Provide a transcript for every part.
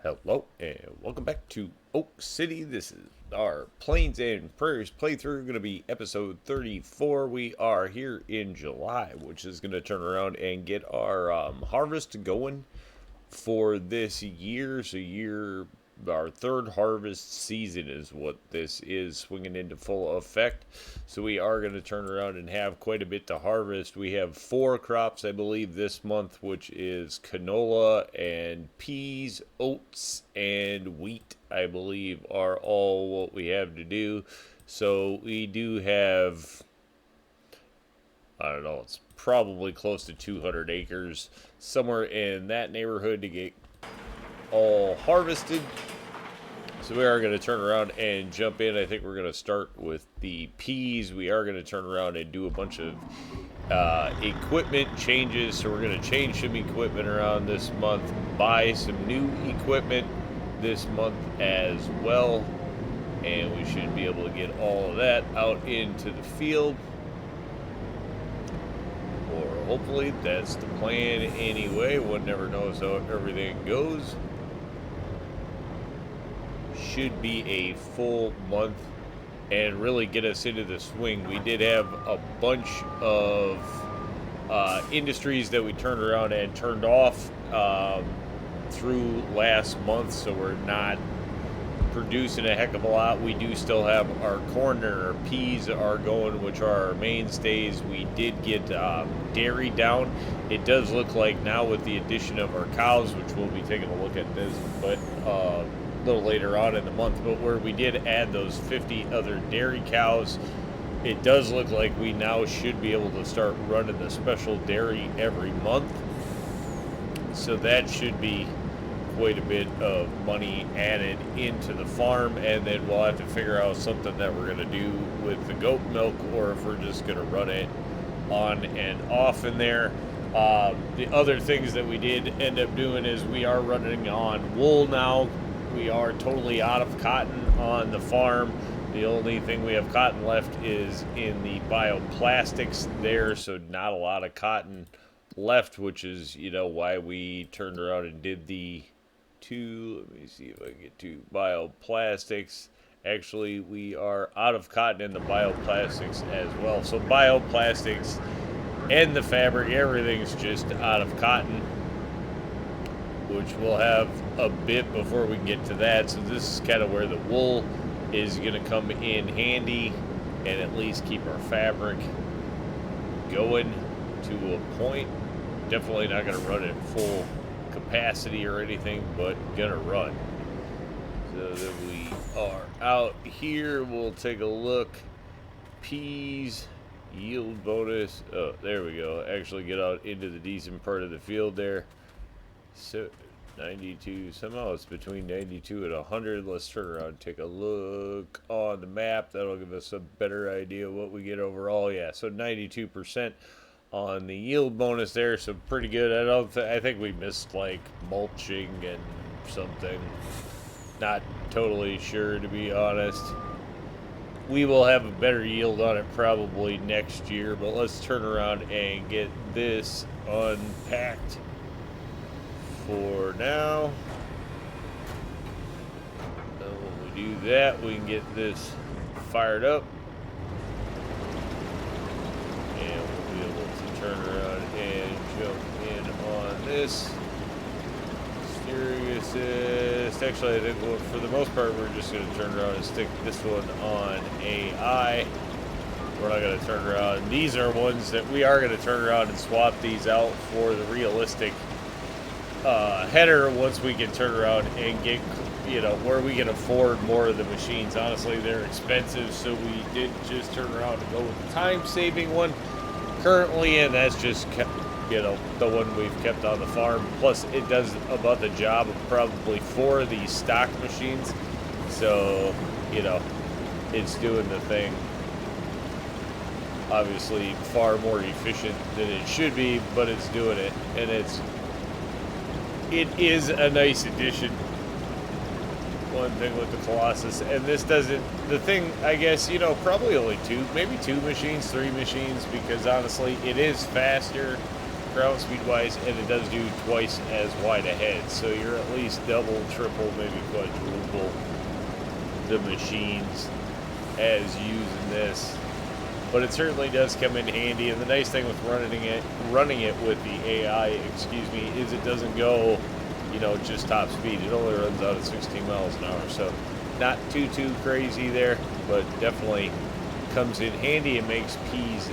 Hello and welcome back to Oak City. This is our Plains and Prairies playthrough. Going to be episode 34. We are here in July, which is going to turn around and get our harvest going for this year. Our third harvest season is what this is, swinging into full effect. So we are going to turn around and have quite a bit to harvest. We have 4 crops, I believe, this month, which is canola and peas, oats, and wheat, I believe, are all what we have to do. So we do have, I don't know, it's probably close to 200 acres, somewhere in that neighborhood, to get all harvested. So we are going to turn around and jump in. I think we're going to start with the peas. We are going to turn around and do a bunch of equipment changes. So we're going to change some equipment around this month, buy some new equipment this month as well, and we should be able to get all of that out into the field. Or hopefully that's the plan anyway. One never knows how everything goes. Should be a full month and really get us into the swing. We did have a bunch of industries that we turned around and turned off through last month, so we're not producing a heck of a lot. We do still have our corn and our peas are going, which are our mainstays. We did get dairy down. It does look like now with the addition of our cows, which we'll be taking a look at this, but little later on in the month, but where we did add those 50 other dairy cows, it does look like we now should be able to start running the special dairy every month. So that should be quite a bit of money added into the farm, and then we'll have to figure out something that we're going to do with the goat milk, or if we're just going to run it on and off in there. The other things that we did end up doing is we are running on wool now. We are totally out of cotton on the farm. The only thing we have cotton left is in the bioplastics there, so not a lot of cotton left, which is, why we turned around and did the let me see if I can get to bioplastics. Actually, we are out of cotton in the bioplastics as well. So bioplastics and the fabric, everything's just out of cotton, which we'll have a bit before we get to that. So this is kind of where the wool is going to come in handy and at least keep our fabric going to a point. Definitely not going to run at full capacity or anything, but going to run. So that we are out here, we'll take a look. Peas, yield bonus. Oh, there we go. Actually get out into the decent part of the field there. So 92, somehow it's between 92 and 100. Let's turn around and take a look on the map. That'll give us a better idea of what we get overall. Yeah, so 92% on the yield bonus there, so pretty good. I think we missed like mulching and something. Not totally sure, to be honest. We will have a better yield on it probably next year, but let's turn around and get this unpacked for now. And when we do that, we can get this fired up, and we'll be able to turn around and jump in on this. Steering assist. Actually, I think for the most part we're just going to turn around and stick this one on AI. We're not going to turn around. These are ones that we are going to turn around and swap these out for the realistic header once we can turn around and get, where we can afford more of the machines. Honestly, they're expensive, so we did just turn around and go with the time-saving one currently, and that's just the one we've kept on the farm. Plus, it does about the job of probably 4 of these stock machines, so it's doing the thing. Obviously, far more efficient than it should be, but it's doing it, and it is a nice addition. One thing with the Colossus, and this doesn't, the thing, I guess, probably only 2, maybe 2 machines, 3 machines, because honestly, it is faster ground speed wise, and it does do twice as wide ahead. So you're at least double, triple, maybe quadruple the machines as using this. But it certainly does come in handy, and the nice thing with running it with the AI, is it doesn't go, just top speed. It only runs out at 16 miles an hour, so not too crazy there, but definitely comes in handy and makes peas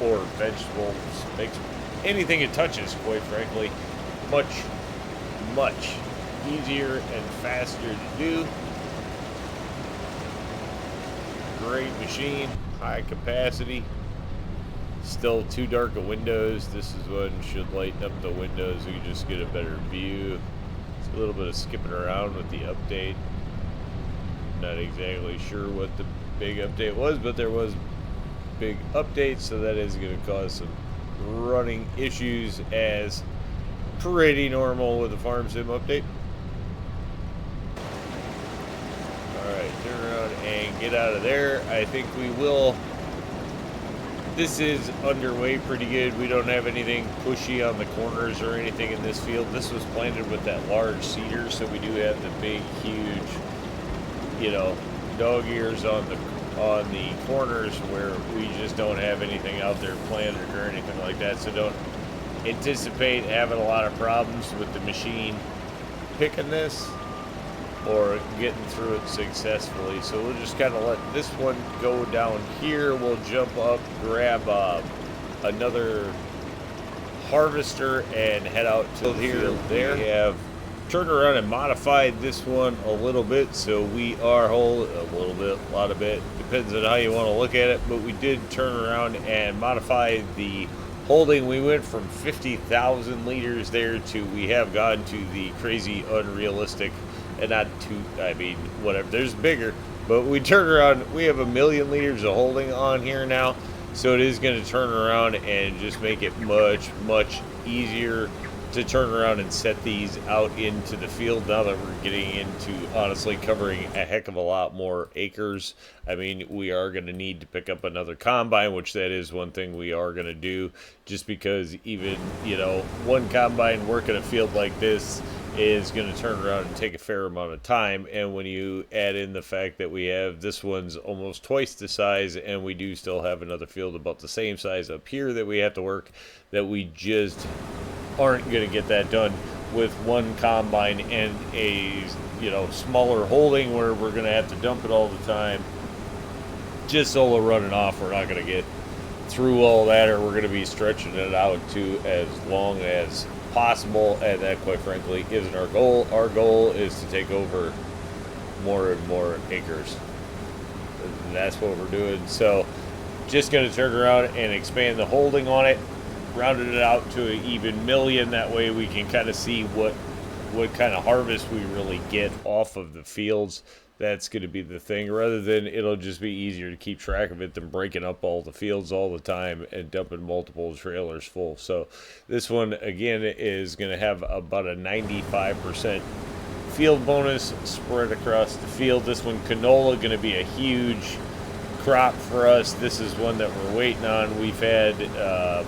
or vegetables, makes anything it touches, quite frankly, much easier and faster to do. Great machine, high capacity. Still too dark of windows. This is one should lighten up the windows. You can just get a better view. It's a little bit of skipping around with the update. Not exactly sure what the big update was, but there was big updates, so that is going to cause some running issues, as pretty normal with the farm sim update. Alright, turn around and get out of there. I think we will. This is underway pretty good. We don't have anything pushy on the corners or anything in this field. This was planted with that large cedar, so we do have the big, huge, dog ears on the corners, where we just don't have anything out there planted or anything like that. So don't anticipate having a lot of problems with the machine picking this or getting through it successfully. So we'll just kind of let this one go down here. We'll jump up, grab another harvester, and head out to the field there. We have turned around and modified this one a little bit, so we are a lot of bit, depends on how you want to look at it, but we did turn around and modify the holding. We went from 50,000 liters there to, we have gone to the crazy unrealistic, and not too, whatever, there's bigger, but we turned around, we have 1 million liters of holding on here now, so it is going to turn around and just make it much easier to turn around and set these out into the field, now that we're getting into, honestly, covering a heck of a lot more acres. We are going to need to pick up another combine, which that is one thing we are going to do, just because even, one combine working a field like this is going to turn around and take a fair amount of time. And when you add in the fact that we have, this one's almost twice the size, and we do still have another field about the same size up here that we have to work, that we just aren't going to get that done with one combine and a smaller holding, where we're going to have to dump it all the time. Just solo running off, we're not going to get through all that, or we're going to be stretching it out to as long as possible, and that, quite frankly, isn't our goal. Our goal is to take over more and more acres, and that's what we're doing. So just going to turn around and expand the holding on it, rounded it out to an even million. That way we can kind of see what kind of harvest we really get off of the fields. That's going to be the thing, rather than, it'll just be easier to keep track of it than breaking up all the fields all the time and dumping multiple trailers full. So this one, again, is going to have about a 95% field bonus spread across the field. This one, canola, going to be a huge crop for us. This is one that we're waiting on. We've had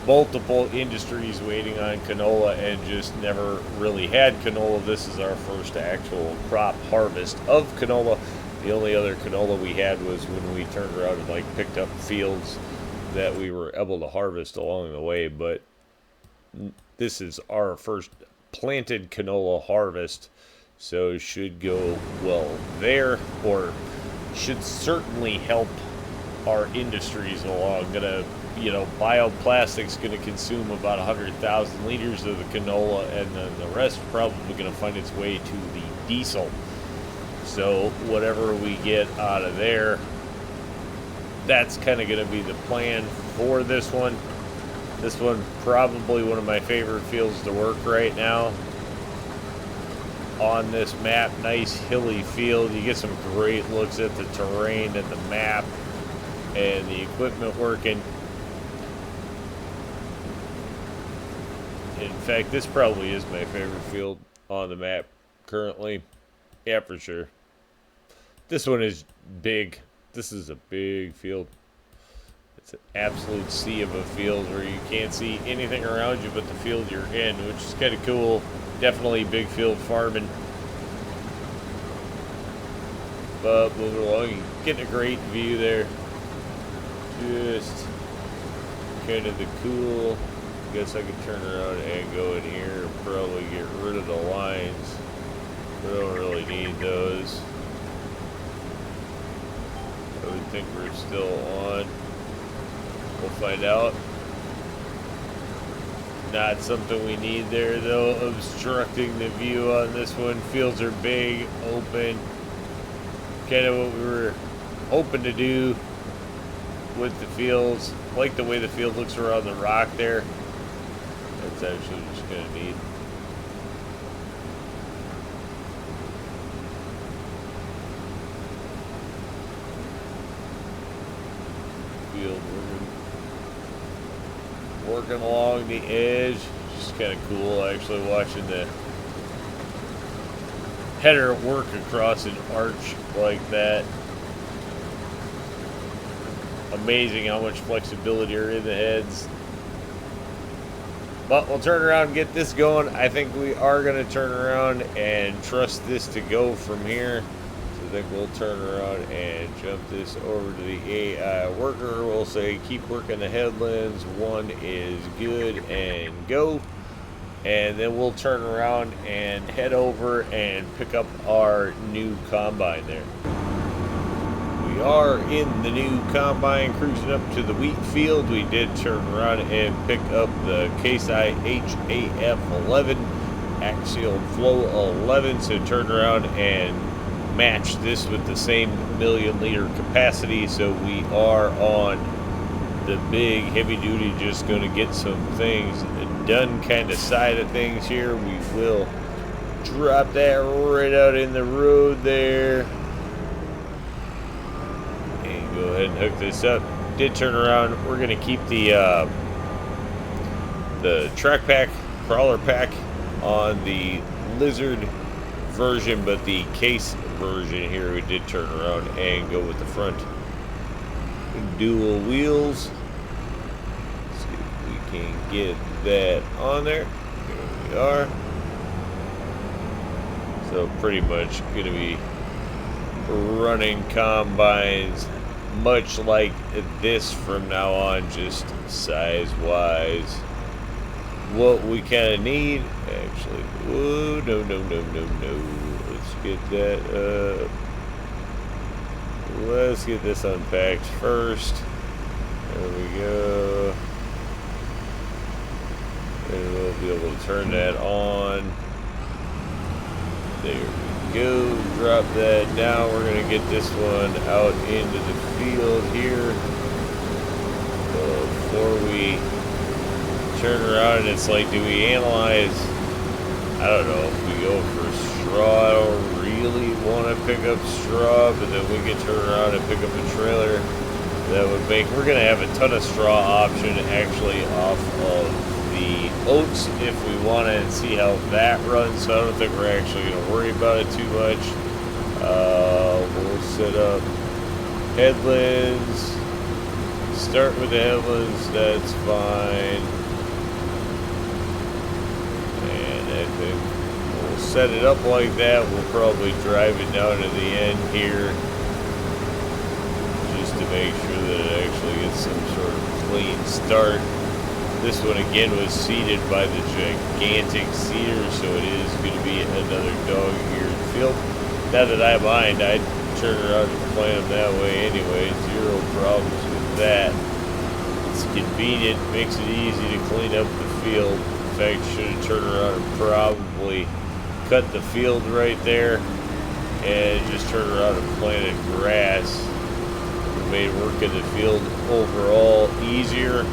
multiple industries waiting on canola and just never really had canola. This is our first actual crop harvest of canola. The only other canola we had was when we turned around and picked up fields that we were able to harvest along the way, but this is our first planted canola harvest, so should go well there, or should certainly help our industries along. Bioplastic's going to consume about 100,000 liters of the canola, and then the rest probably going to find its way to the diesel. So whatever we get out of there, that's kind of going to be the plan for this one. This one, probably one of my favorite fields to work right now on this map. Nice hilly field. You get some great looks at the terrain and the map and the equipment working. In fact, this probably is my favorite field on the map currently. Yeah, for sure. This one is big. This is a big field. It's an absolute sea of a field where you can't see anything around you but the field you're in, which is kind of cool. Definitely big field farming. But moving along, you're getting a great view there. Just kind of the cool. Guess I could turn around and go in here and probably get rid of the lines. We don't really need those. I would think we're still on. We'll find out. Not something we need there though, obstructing the view on this one. Fields are big, open. Kind of what we were hoping to do with the fields. Like the way the field looks around the rock there. That's actually just kind of neat. Field working along the edge. Just kind of cool actually watching the header work across an arch like that. Amazing how much flexibility are in the heads. But we'll turn around and get this going. I think we are going to turn around and trust this to go from here. So I think we'll turn around and jump this over to the AI worker. We'll say keep working the headlands. One is good and go. And then we'll turn around and head over and pick up our new combine there. We are in the new combine cruising up to the wheat field. We did turn around and pick up the Case I HAF 11 axial flow 11. So turn around and match this with the same 1,000,000 liter capacity. So we are on the big heavy duty, just going to get some things done kind of side of things here. We will drop that right out in the road there. Go ahead and hook this up. Did turn around. We're going to keep the track pack, crawler pack on the Lizard version, but the Case version here we did turn around and go with the front dual wheels. Let's see if we can get that on there. Here we are. So pretty much going to be running combines much like this from now on, just size wise. What we kind of need, actually, whoa, no. Let's get that let's get this unpacked first. There we go. And we'll be able to turn that on. There we go. Drop that down. We're going to get this one out into the field here. So before we turn around, it's like, do we analyze? I don't know if we go for straw. I don't really want to pick up straw, but then we can turn around and pick up a trailer. That would make, we're going to have a ton of straw option actually off of the oats if we want to, and see how that runs. So I don't think we're actually going to worry about it too much. We'll set up headlands. Start with the headlands, that's fine. And I think we'll set it up like that. We'll probably drive it down to the end here, just to make sure that it actually gets some sort of clean start. This one again was seeded by the gigantic seeder, so it is going to be another dog-eared field. Now that I mind, I'd turn around and plant them that way anyway. Zero problems with that. It's convenient, makes it easy to clean up the field. In fact, should have turned around and probably cut the field right there and just turn around and planted grass. It made work in the field overall easier.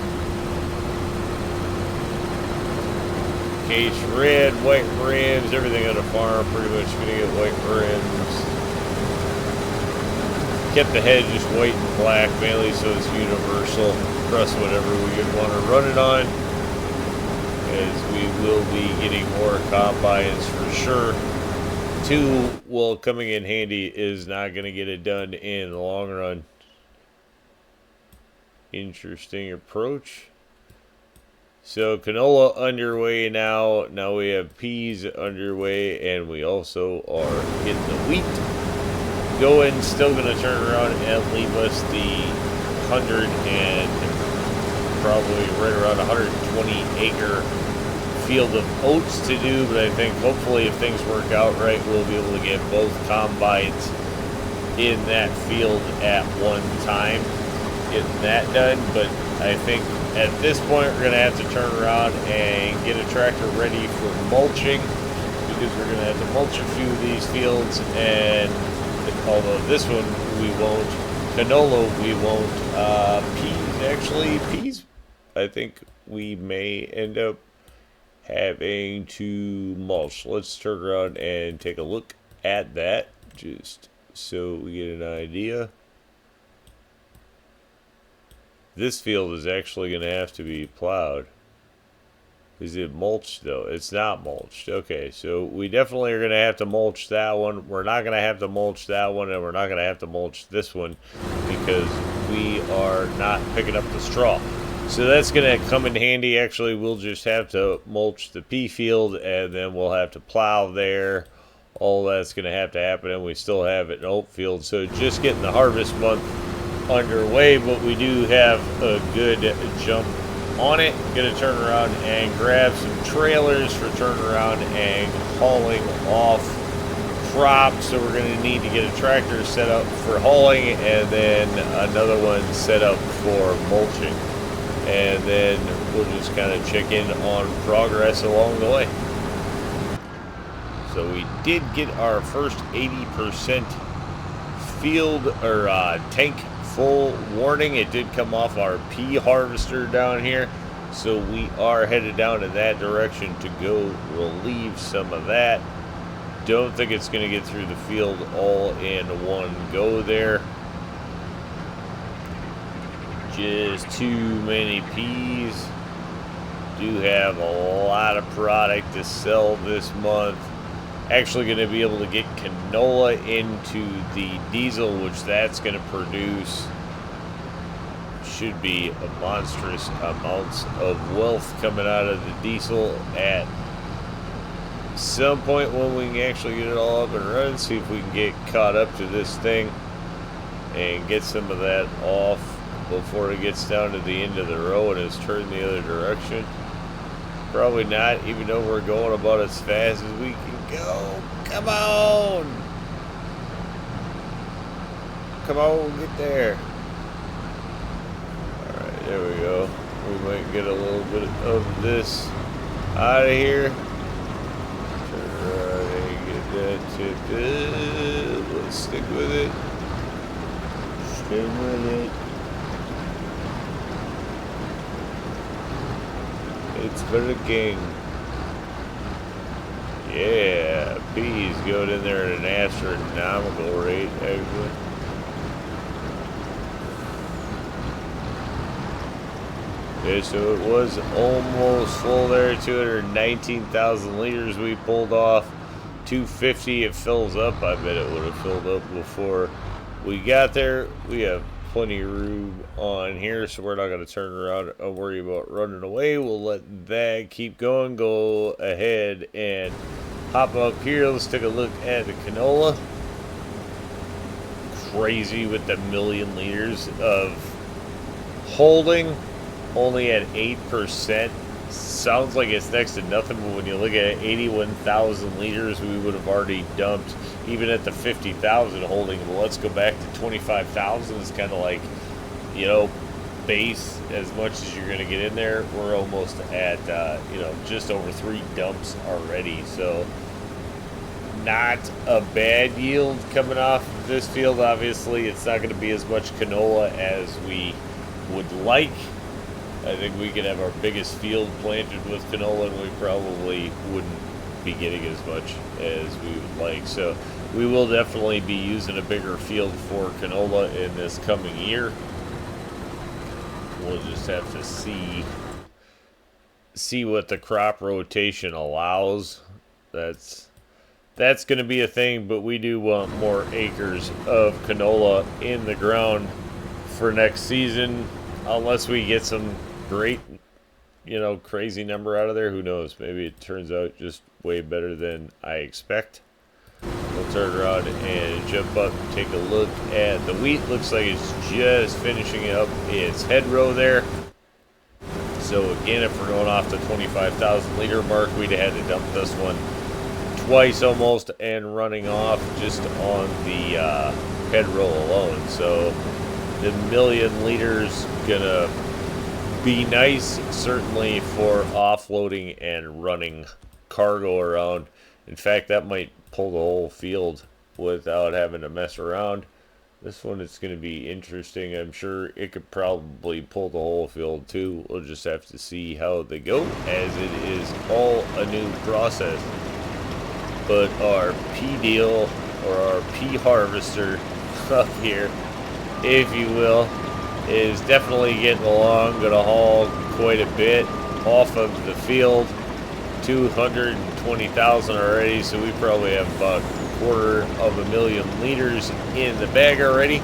Case red, white rims, everything on the farm pretty much gonna get white rims. Kept the head just white and black mainly so it's universal. Press whatever we would want to run it on, as we will be getting more combines for sure. Two, well, coming in handy is not gonna get it done in the long run. Interesting approach. So canola underway now. Now we have peas underway, and we also are in the wheat going. Still going to turn around and leave us the 100 and probably right around 120 acre field of oats to do. But I think hopefully if things work out right, we'll be able to get both combines in that field at one time, getting that done. But I think at this point we're going to have to turn around and get a tractor ready for mulching, because we're going to have to mulch a few of these fields. And although this one we won't, canola we won't, peas I think we may end up having to mulch. Let's turn around and take a look at that just so we get an idea. This field is actually going to have to be plowed. Is it mulched though? It's not mulched. Okay, so we definitely are going to have to mulch that one. We're not going to have to mulch that one, and we're not going to have to mulch this one because we are not picking up the straw. So that's going to come in handy. Actually, we'll just have to mulch the pea field, and then we'll have to plow there. All that's going to happen, and we still have an oat field. So just getting the harvest month underway, but we do have a good jump on it. Going to turn around and grab some trailers for turnaround and hauling off crops. So we're going to need to get a tractor set up for hauling, and then another one set up for mulching. And then we'll just kind of check in on progress along the way. So we did get our first 80% field or tank full warning. It did come off our pea harvester down here. So we are headed down in that direction to go relieve some of that. Don't think it's going to get through the field all in one go there. Just too many peas. Do have a lot of product to sell this month. Actually going to be able to get canola into the diesel, which that's going to produce should be a monstrous amounts of wealth coming out of the diesel at some point when we can actually get it all up and running. See if we can get caught up to this thing and get some of that off before it gets down to the end of the row and is turned the other direction. Probably not, even though we're going about as fast as we can go. Come on! Come on, get there. Alright, there we go. We might get a little bit of this out of here. Turn around and get that tipped in. Let's stick with it. Stay with it. It's for the king. Yeah, peas going in there at an astronomical rate, actually. Okay, so it was almost full there. 219,000 liters we pulled off. 250, it fills up. I bet it would have filled up before we got there. We have plenty of room on here, so we're not going to turn around and worry about running away. We'll let that keep going. Go ahead and hop up here. Let's take a look at the canola. Crazy with the 1,000,000 liters of holding, only at 8%. Sounds like it's next to nothing, but when you look at it, 81,000 liters we would have already dumped, even at the 50,000 holding. But let's go back to 25,000. It's kind of like, you know, base as much as you're going to get in there. We're almost at, you know, just over 3 dumps already. So not a bad yield coming off of this field. Obviously, it's not going to be as much canola as we would like. I think we could have our biggest field planted with canola, and we probably wouldn't be getting as much as we would like. So we will definitely be using a bigger field for canola in this coming year. We'll just have to see what the crop rotation allows. That's going to be a thing, but we do want more acres of canola in the ground for next season. unless we get some great, crazy number out of there. Who knows? Maybe it turns out just way better than I expect. We'll turn around and jump up and take a look at the wheat. Looks like it's just finishing up its head row there. So again, if we're going off the 25,000 liter mark, we'd have had to dump this one twice almost and running off just on the head row alone. So the million liters gonna be nice, certainly for offloading and running cargo around. In fact, that might pull the whole field without having to mess around. This one is going to be interesting. I'm sure it could probably pull the whole field too. We'll just have to see how they go, as it is all a new process. But our pea deal, or our pea harvester up here, if you will, is definitely getting along. Going to haul quite a bit off of the field. 220,000 already, so we probably have about 250,000 liters in the bag already,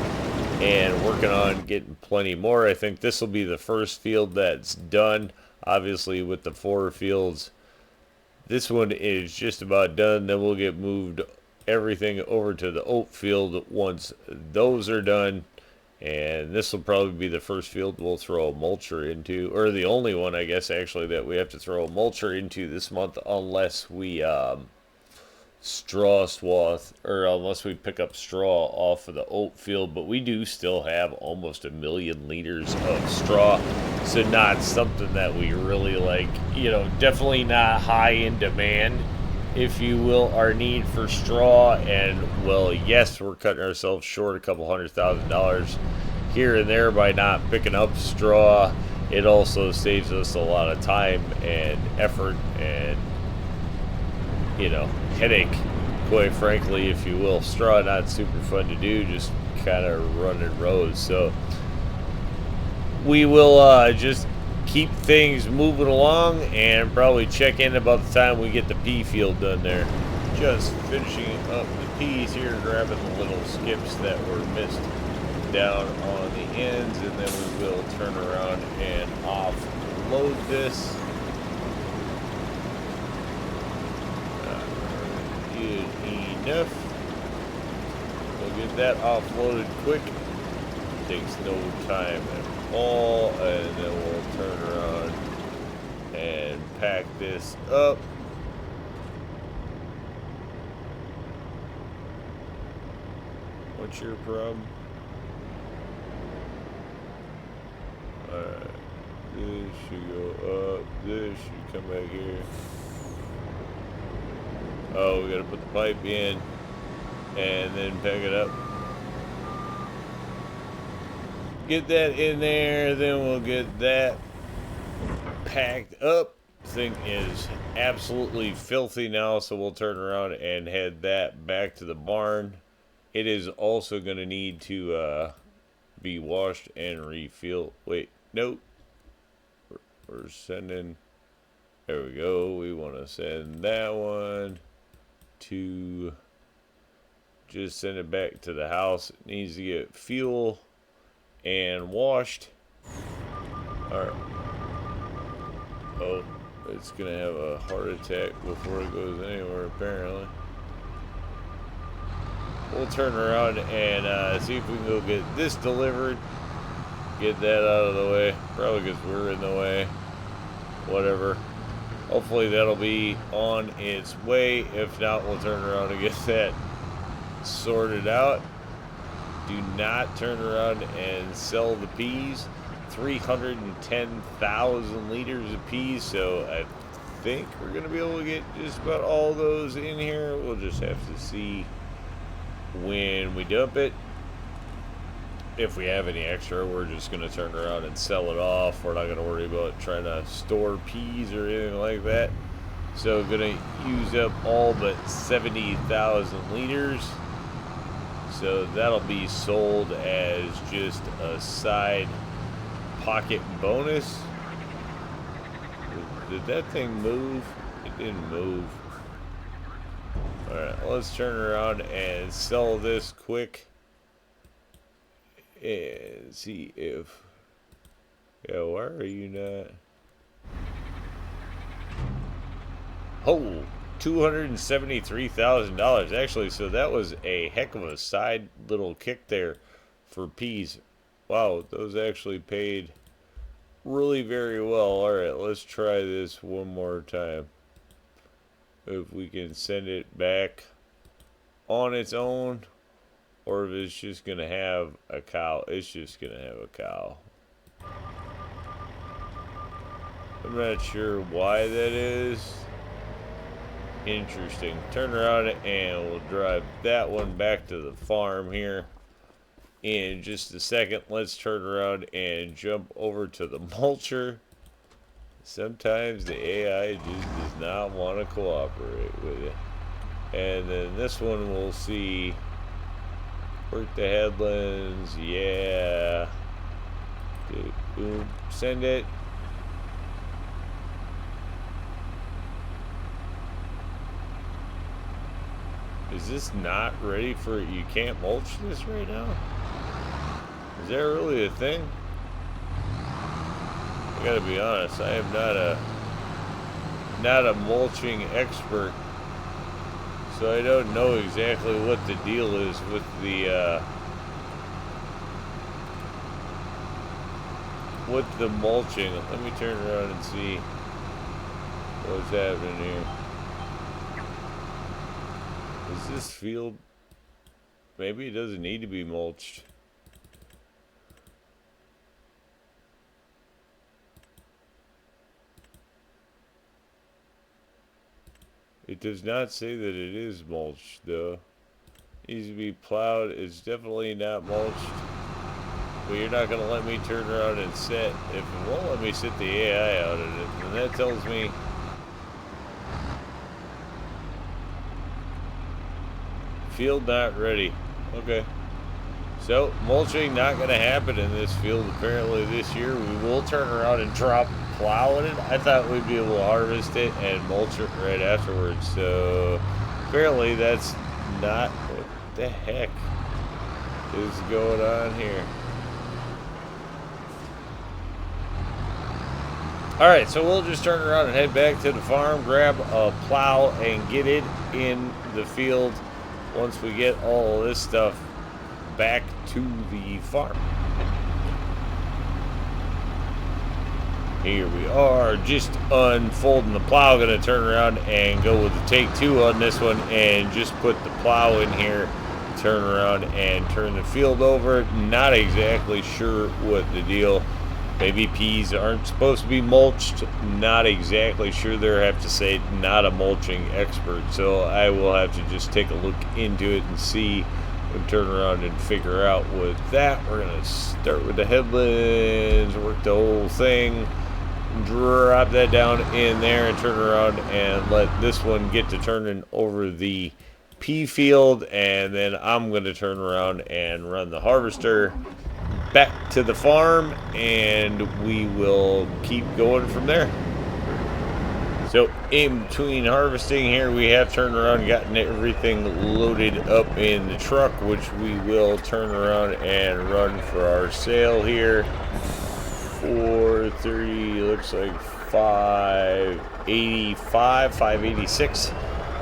and working on getting plenty more. I think this will be the first field that's done. Obviously, with the 4 fields, this one is just about done. Then we'll get moved everything over to the oat field once those are done. And this will probably be the first field we'll throw a mulcher into, or the only one, I guess, actually, that we have to throw a mulcher into this month, unless we straw swath, or unless we pick up straw off of the oat field. But we do still have almost 1,000,000 liters of straw, so not something that we really like. Definitely not high in demand, if you will, our need for straw. And well, yes, we're cutting ourselves short a couple $100,000 here and there by not picking up straw. It also saves us a lot of time and effort and headache, quite frankly, if you will. Straw not super fun to do, just kind of running rows. So we will just keep things moving along and probably check in about the time we get the pea field done there. Just finishing up the peas here, grabbing the little skips that were missed down on the ends, and then we will turn around and offload this. Good enough. We'll get that offloaded quick. Takes no time at all, and then we'll turn around and pack this up. What's your problem? Alright, this should go up, this should come back here. Oh, we gotta put the pipe in and then pack it up. Get that in there, then we'll get that packed up. Thing is absolutely filthy now, so we'll turn around and head that back to the barn. It is also going to need to be washed and refilled. Wait, nope. We're sending. There we go. We want to send that one to. Just send it back to the house. It needs to get fuel and washed. Alright. Oh, it's gonna have a heart attack before it goes anywhere, apparently. We'll turn around and see if we can go get this delivered. Get that out of the way. Probably because we're in the way. Whatever. Hopefully that'll be on its way. If not, we'll turn around and get that sorted out. Do not turn around and sell the peas. 310,000 liters of peas, so I think we're going to be able to get just about all those in here. We'll just have to see when we dump it. If we have any extra, we're just going to turn around and sell it off. We're not going to worry about trying to store peas or anything like that. So going to use up all but 70,000 liters. So that'll be sold as just a side pocket bonus. Did that thing move? It didn't move. Alright, let's turn around and sell this quick and see if Yeah, why are you not? Oh, $273,000 actually. So that was a heck of a side little kick there for peas. Wow, those actually paid really very well. All right, let's try this one more time. If we can send it back on its own, or if it's just gonna have a cow. It's just gonna have a cow. I'm not sure why that is. Interesting. Turn around and we'll drive that one back to the farm here in just a second. Let's turn around and jump over to the mulcher. Sometimes the AI just does not want to cooperate with you. And then this one we'll see. Work the headlands. Yeah. Boom. Send it. Is this not ready for it? You can't mulch this right now? Is that really a thing? I gotta be honest, I am not a mulching expert, so I don't know exactly what the deal is with the mulching. Let me turn around and see what's happening here. Is this field, maybe it doesn't need to be mulched. It does not say that it is mulched though. It needs to be plowed. It's definitely not mulched. But you're not going to let me turn around and set. If it won't let me sit the AI out of it, then that tells me field not ready. Okay. So, mulching not going to happen in this field apparently this year. We will turn around and drop plow in it. I thought we'd be able to harvest it and mulch it right afterwards. So, apparently that's not. What the heck is going on here? Alright, so we'll just turn around and head back to the farm, grab a plow, and get it in the field once we get all this stuff back to the farm. Here we are, just unfolding the plow. Gonna turn around and go with the take two on this one and just put the plow in here, turn around and turn the field over. Not exactly sure what the deal. Maybe peas aren't supposed to be mulched. Not exactly sure there. I have to say, not a mulching expert. So I will have to just take a look into it and see and turn around and figure out with that. We're going to start with the headlands, work the whole thing, drop that down in there and turn around and let this one get to turning over the pea field. And then I'm going to turn around and run the harvester back to the farm, and we will keep going from there. So in between harvesting here, we have turned around and gotten everything loaded up in the truck, which we will turn around and run for our sale here. 430 looks like 585, 586,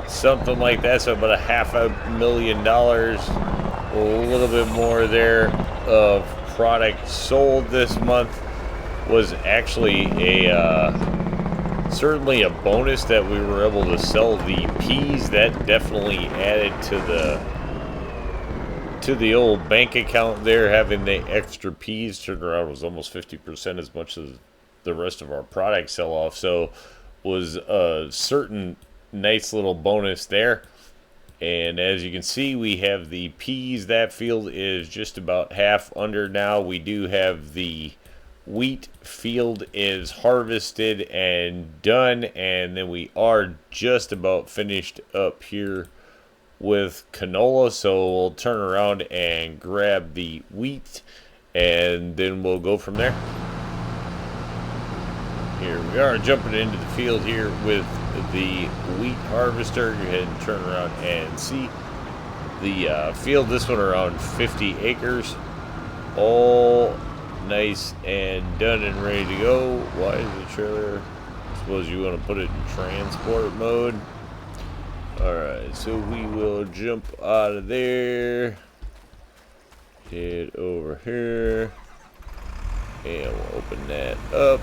something like that. So about $500,000, a little bit more there of product sold this month. Was actually certainly a bonus that we were able to sell the peas. That definitely added to the old bank account there. Having the extra peas turned around was almost 50% as much as the rest of our product sell off. So was a certain nice little bonus there. And as you can see, we have the peas. That field is just about half under now. We do have the wheat field is harvested and done. And then we are just about finished up here with canola. So we'll turn around and grab the wheat, and then we'll go from there. Here we are jumping into the field here with the wheat harvester. Go ahead and turn around and see the field. This one around 50 acres. All nice and done and ready to go. Why is the trailer? I suppose you want to put it in transport mode. Alright, so we will jump out of there. Head over here. And we'll open that up.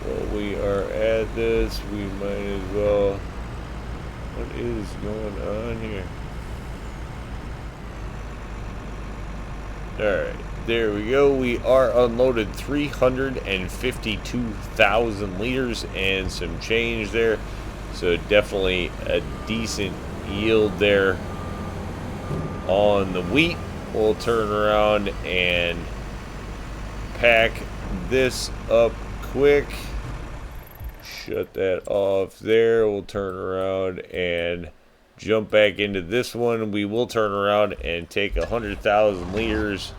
While we are at this, we might as well. What is going on here? Alright, there we go. We are unloaded 352,000 liters and some change there. So definitely a decent yield there on the wheat. We'll turn around and pack this up quick. Shut that off there. We'll turn around and jump back into this one. We will turn around and take 100,000 liters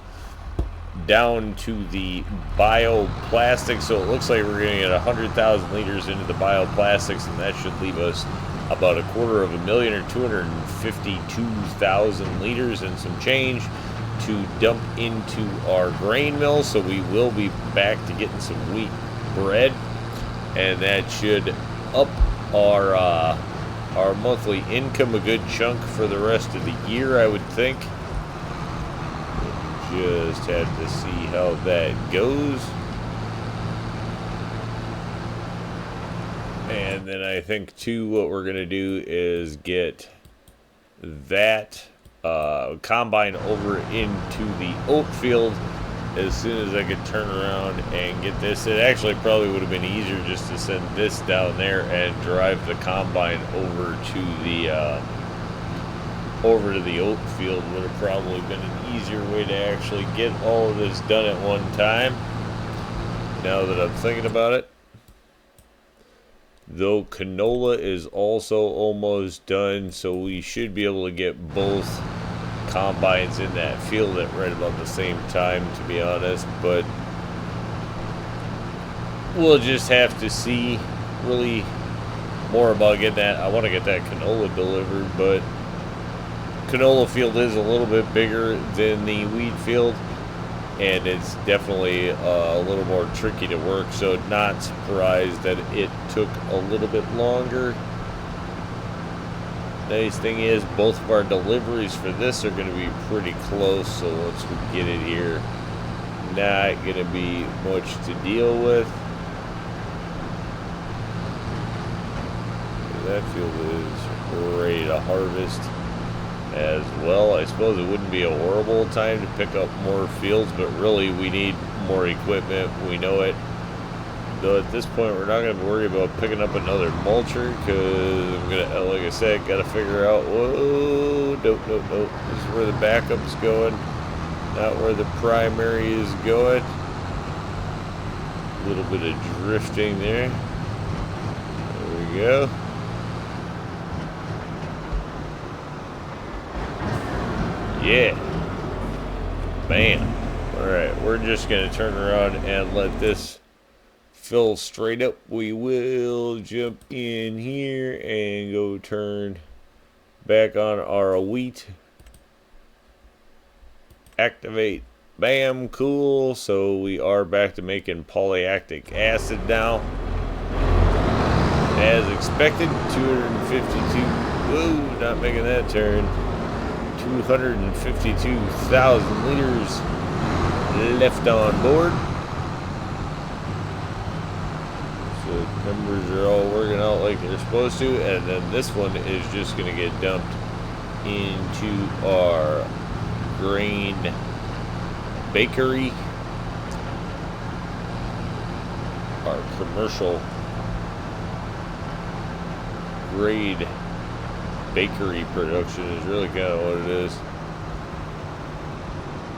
down to the bioplastic. So it looks like we're going to get 100,000 liters into the bioplastics, and that should leave us about 250,000 or 252,000 liters and some change to dump into our grain mill. So we will be back to getting some wheat bread, and that should up our monthly income a good chunk for the rest of the year, I would think. Just have to see how that goes. And then I think too what we're going to do is get that combine over into the oat field as soon as I could turn around and get this. It actually probably would have been easier just to send this down there and drive the combine over to the oat field. Would have probably been an easier way to actually get all of this done at one time, now that I'm thinking about it. Though canola is also almost done, so we should be able to get both combines in that field at right about the same time, to be honest. But we'll just have to see really more about getting that. I want to get that canola delivered, but canola field is a little bit bigger than the wheat field, and it's definitely a little more tricky to work, so not surprised that it took a little bit longer. Nice thing is both of our deliveries for this are going to be pretty close, so once we get it here, not going to be much to deal with. That field is ready to harvest as well. I suppose it wouldn't be a horrible time to pick up more fields, but really we need more equipment. We know it. Though at this point we're not going to worry about picking up another mulcher, because I'm going to, like I said, got to figure out, whoa, nope. This is where the backup's going, not where the primary is going. A little bit of drifting there. There we go. Yeah. Bam. Alright, we're just going to turn around and let this fill straight up. We will jump in here and go turn back on our wheat. Activate. Bam. Cool. So we are back to making polylactic acid now. As expected, 252. Whoa, not making that turn. 252,000 liters left on board. So numbers are all working out like they're supposed to, and then this one is just going to get dumped into our grain bakery, our commercial grade bakery production is really kind of what it is.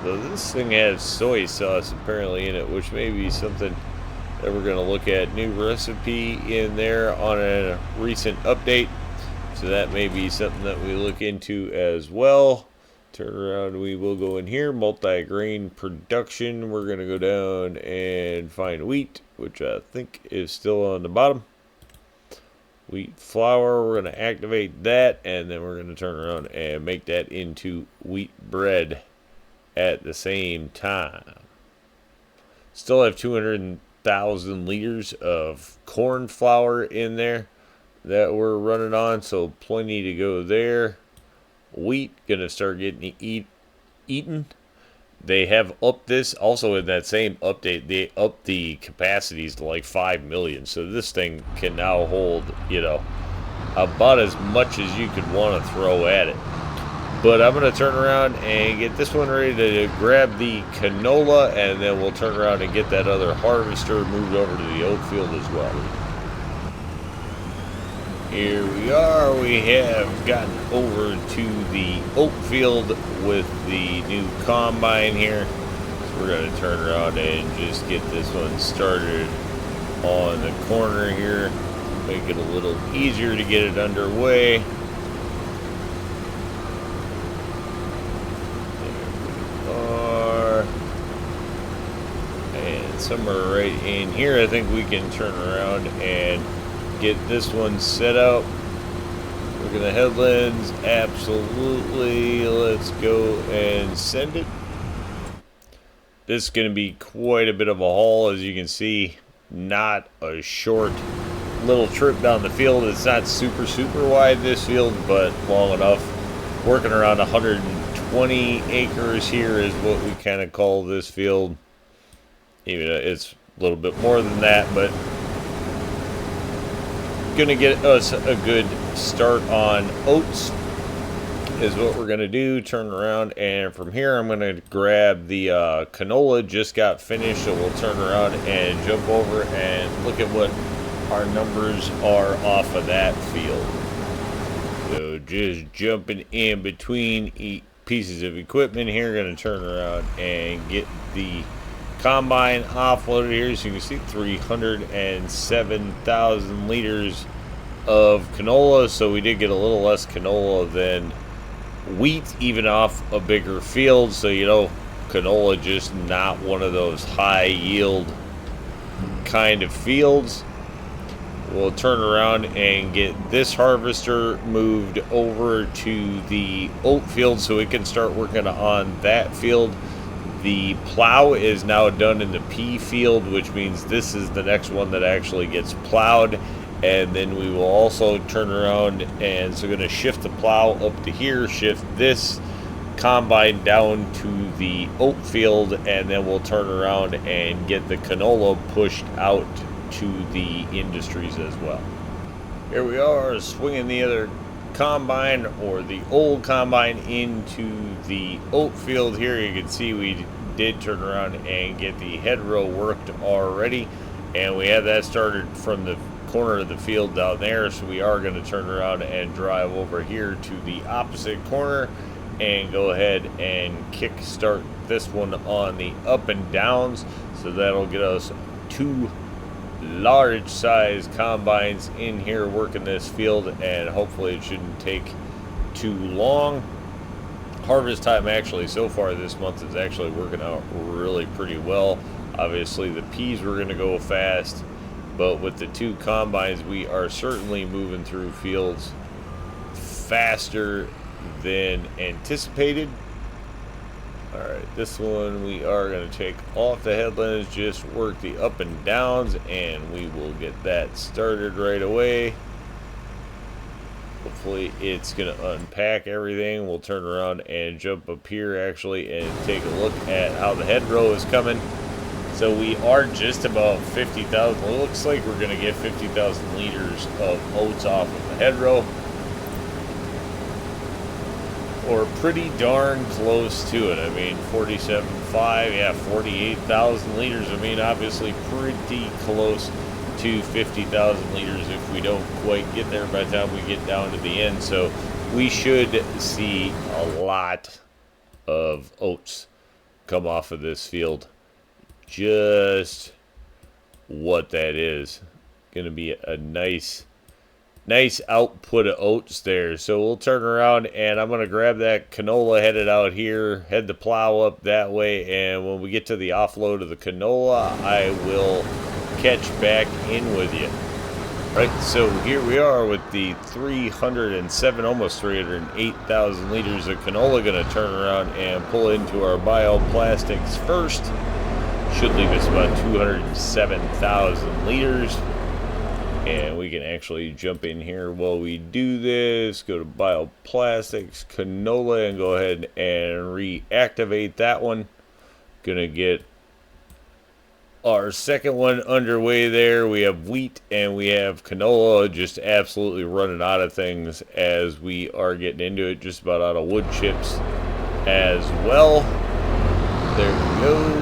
So this thing has soy sauce apparently in it, which may be something that we're going to look at. New recipe in there on a recent update, so that may be something that we look into as well. Turn around, we will go in here, multi-grain production. We're going to go down and find wheat, which I think is still on the bottom. Wheat flour, we're going to activate that, and then we're going to turn around and make that into wheat bread at the same time. Still have 200,000 liters of corn flour in there that we're running on, so plenty to go there. Wheat gonna start getting eaten. They have upped this also in that same update. They upped the capacities to like 5 million, so this thing can now hold, about as much as you could want to throw at it. But I'm going to turn around and get this one ready to grab the canola, and then we'll turn around and get that other harvester moved over to the oat field as well. Here we are. We have gotten over to the oat field with the new combine here. So we're going to turn around and just get this one started on the corner here. Make it a little easier to get it underway. And somewhere right in here, I think we can turn around and get this one set up. Look at the headlands. Absolutely. Let's go and send it. This is going to be quite a bit of a haul, as you can see. Not a short little trip down the field. It's not super wide, this field, but long enough. Working around 120 acres here is what we kind of call this field. Even it's a little bit more than that, but gonna get us a good start on oats is what we're gonna do. Turn around, and from here I'm gonna grab the canola. Just got finished, so we'll turn around and jump over and look at what our numbers are off of that field. So just jumping in between pieces of equipment here. Gonna turn around and get the combine offloaded here, so you can see 307,000 liters of canola. So we did get a little less canola than wheat, even off a bigger field. So canola just not one of those high yield kind of fields. We'll turn around and get this harvester moved over to the oat field so we can start working on that field. The plow is now done in the pea field, which means this is the next one that actually gets plowed. And then we will also turn around, and so we're going to shift the plow up to here, shift this combine down to the oat field, and then we'll turn around and get the canola pushed out to the industries as well. Here we are, swinging the other combine, or the old combine, into the oat field here. You can see we did turn around and get the hedgerow worked already, and we have that started from the corner of the field down there. So we are going to turn around and drive over here to the opposite corner and go ahead and kick start this one on the up and downs. So that'll get us 2 large size combines in here working this field, and hopefully it shouldn't take too long. Harvest time actually so far this month is actually working out really pretty well. Obviously the peas were going to go fast, but with the 2 combines we are certainly moving through fields faster than anticipated. Alright, this one we are going to take off the headlands, just work the up and downs, and we will get that started right away. Hopefully it's going to unpack everything. We'll turn around and jump up here actually and take a look at how the hedgerow is coming. So we are just about 50,000. It looks like we're going to get 50,000 liters of oats off of the hedgerow, or pretty darn close to it. I mean, 47.5, yeah, 48,000 liters. I mean, obviously pretty close to 50,000 liters if we don't quite get there by the time we get down to the end. So we should see a lot of oats come off of this field. Just what that is. Going to be a nice output of oats there. So we'll turn around, and I'm going to grab that canola headed out here, head the plow up that way, and when we get to the offload of the canola, I will catch back in with you. Right, so here we are with the 307, almost 308,000 liters of canola. Going to turn around and pull into our bioplastics first. should leave us about 207,000 liters. And we can actually jump in here while we do this. Go to bioplastics, canola, and go ahead and reactivate that one. Gonna get our second one underway there. We have wheat and we have canola, just absolutely running out of things as we are getting into it. Just about out of wood chips as well. There we go.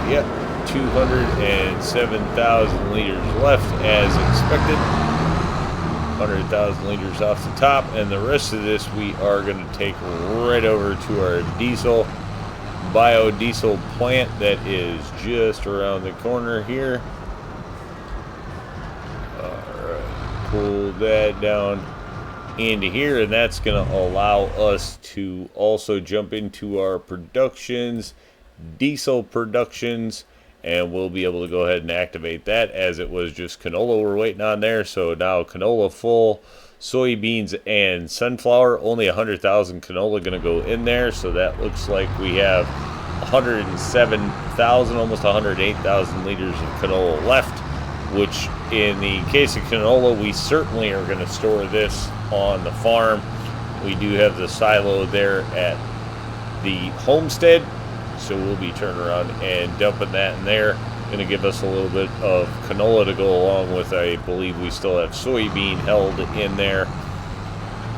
Yep, 207,000 liters left as expected. 100,000 liters off the top, and the rest of this we are going to take right over to our biodiesel plant that is just around the corner here. Alright, pull that down into here, and that's going to allow us to also jump into our diesel productions, and we'll be able to go ahead and activate that, as it was just canola we're waiting on there. So now canola full, soybeans and sunflower, only 100,000 canola going to go in there. So that looks like we have 107,000, almost 108,000 liters of canola left, which in the case of canola, we certainly are going to store this on the farm. We do have the silo there at the homestead, so we'll be turning around and dumping that in there. Going to give us a little bit of canola to go along with, I believe we still have soybean held in there,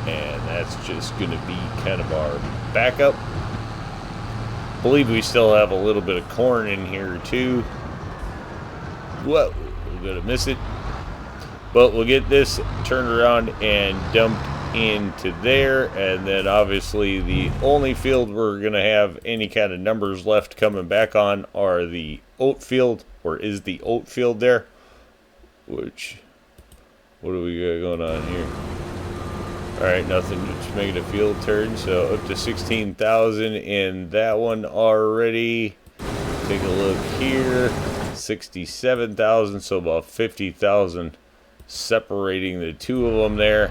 and that's just going to be kind of our backup. I believe we still have a little bit of corn in here too. Whoa, we're going to miss it, but we'll get this turned around and dumped into there. And then obviously the only field we're gonna have any kind of numbers left coming back on are the oat field, or is the oat field there, which, what do we got going on here? All right, nothing, just making a field turn. So up to 16,000 in that one already. Take a look here, 67,000, so about 50,000 separating the two of them there.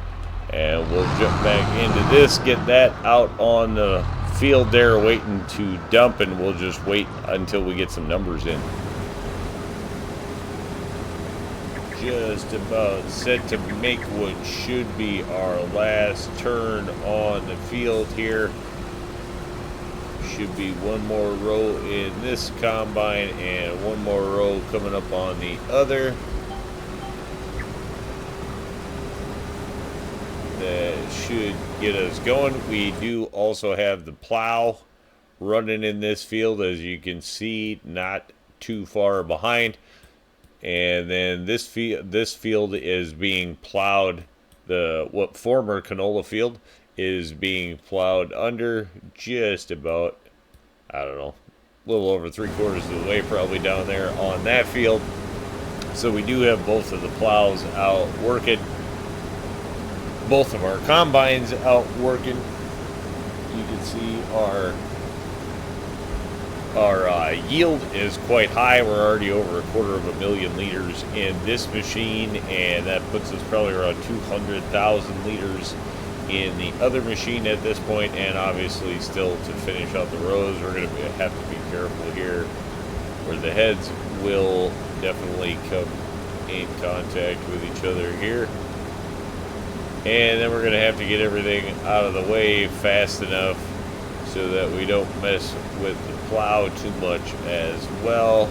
And we'll jump back into this, get that out on the field there, waiting to dump, and we'll just wait until we get some numbers in. Just about set to make what should be our last turn on the field here. Should be one more row in this combine and one more row coming up on the other. That should get us going. We do also have the plow running in this field, as you can see, not too far behind. And then this field is being plowed. What former canola field is being plowed under, just about, I don't know, a little over 3/4 of the way probably down there on that field. So we do have both of the plows out working. Both of our combines out working. You can see our yield is quite high. We're already over 250,000 liters in this machine, and that puts us probably around 200,000 liters in the other machine at this point. And obviously still to finish out the rows, we're going to have to be careful here, where the heads will definitely come in contact with each other here. And then we're going to have to get everything out of the way fast enough so that we don't mess with the plow too much as well.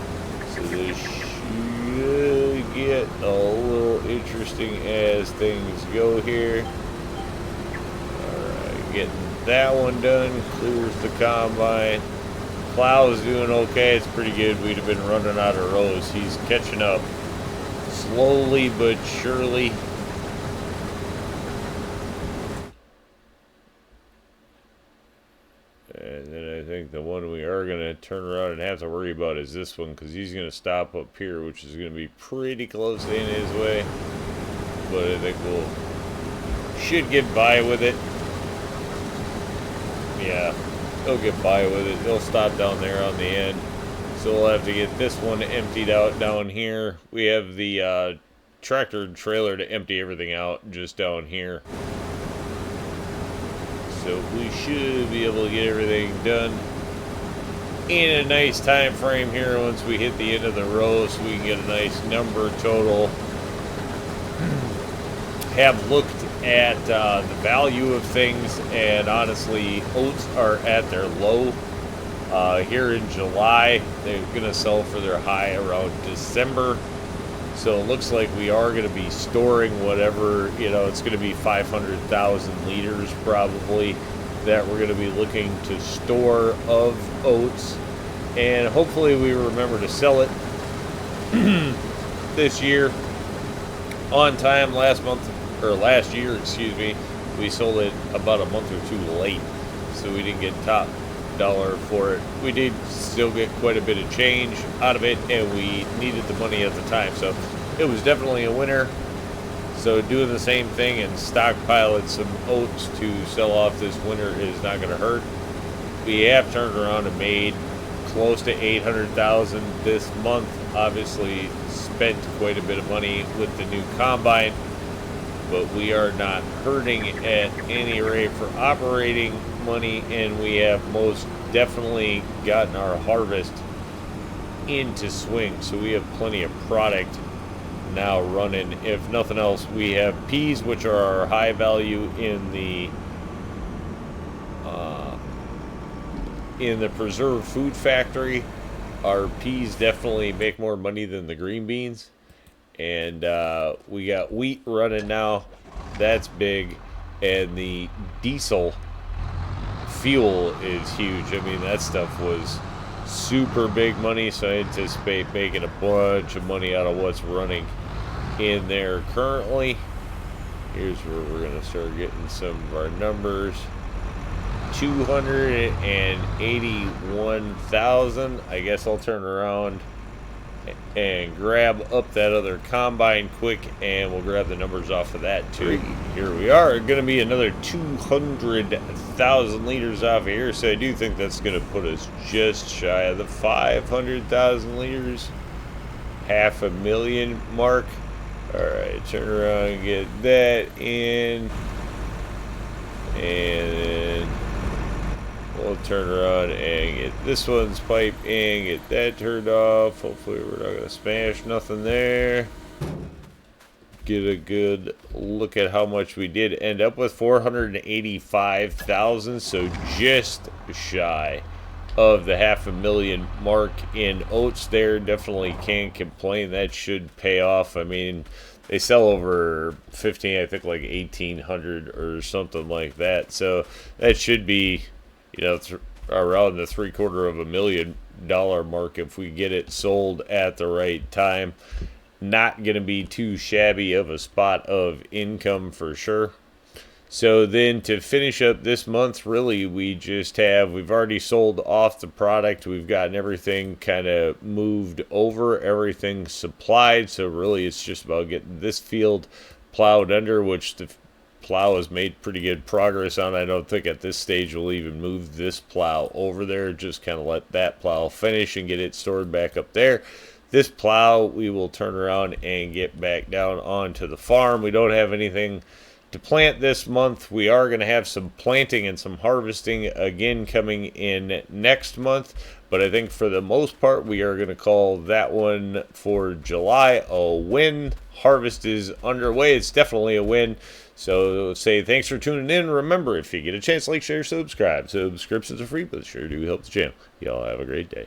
So this should get a little interesting as things go here. Alright, getting that one done. Clears the combine. Plow's doing okay. It's pretty good. We'd have been running out of rows. He's catching up slowly but surely. And then I think the one we are going to turn around and have to worry about is this one, because he's going to stop up here, which is going to be pretty close in his way. But I think should get by with it. Yeah, he'll get by with it. He'll stop down there on the end. So we'll have to get this one emptied out down here. We have the tractor and trailer to empty everything out just down here. So we should be able to get everything done. in a nice time frame here once we hit the end of the row, so we can get a nice number total. Have looked at the value of things, and honestly, oats are at their low here in July. They're going to sell for their high around December. So it looks like we are going to be storing whatever, it's going to be 500,000 liters probably that we're going to be looking to store of oats. And hopefully we remember to sell it this year on time. Last year, we sold it about a month or two late. So we didn't get top dollar for it. We did still get quite a bit of change out of it, and we needed the money at the time, so it was definitely a winner. So doing the same thing and stockpiling some oats to sell off this winter is not going to hurt. We have turned around and made close to 800,000 this month. Obviously spent quite a bit of money with the new combine, but we are not hurting at any rate for operating money, and we have most definitely gotten our harvest into swing, so we have plenty of product now running. If nothing else, we have peas, which are our high value in the preserved food factory. Our peas definitely make more money than the green beans. And we got wheat running now. That's big. And the diesel fuel is huge. I mean, that stuff was super big money, so I anticipate making a bunch of money out of what's running in there currently. Here's where we're going to start getting some of our numbers. 281,000. I guess I'll turn around and grab up that other combine quick, and we'll grab the numbers off of that too. Here we are. Going to be another 200,000 liters off of here, so I do think that's going to put us just shy of the 500,000 liters, 500,000 mark. Alright, turn around and get that in, and then we'll turn around and get this one's pipe in, get that turned off. Hopefully we're not going to smash nothing there. Get a good look at how much we did end up with. 485,000, so just shy of the 500,000 mark in oats there. Definitely can't complain. That should pay off. I mean, they sell over 15, I think like 1,800 or something like that. So that should be, around the $750,000 mark if we get it sold at the right time. Not going to be too shabby of a spot of income for sure. So then to finish up this month, really, we've already sold off the product. We've gotten everything kind of moved over, everything supplied. So really it's just about getting this field plowed under, which the plow has made pretty good progress on. I don't think at this stage we'll even move this plow over there. Just kind of let that plow finish and get it stored back up there. This plow we will turn around and get back down onto the farm. We don't have anything to plant this month. We are going to have some planting and some harvesting again coming in next month, but I think for the most part we are going to call that one for July a win. Harvest is underway. It's definitely a win. So say thanks for tuning in. Remember, if you get a chance, like, share, subscribe. Subscriptions are free, but they sure do help the channel. Y'all have a great day.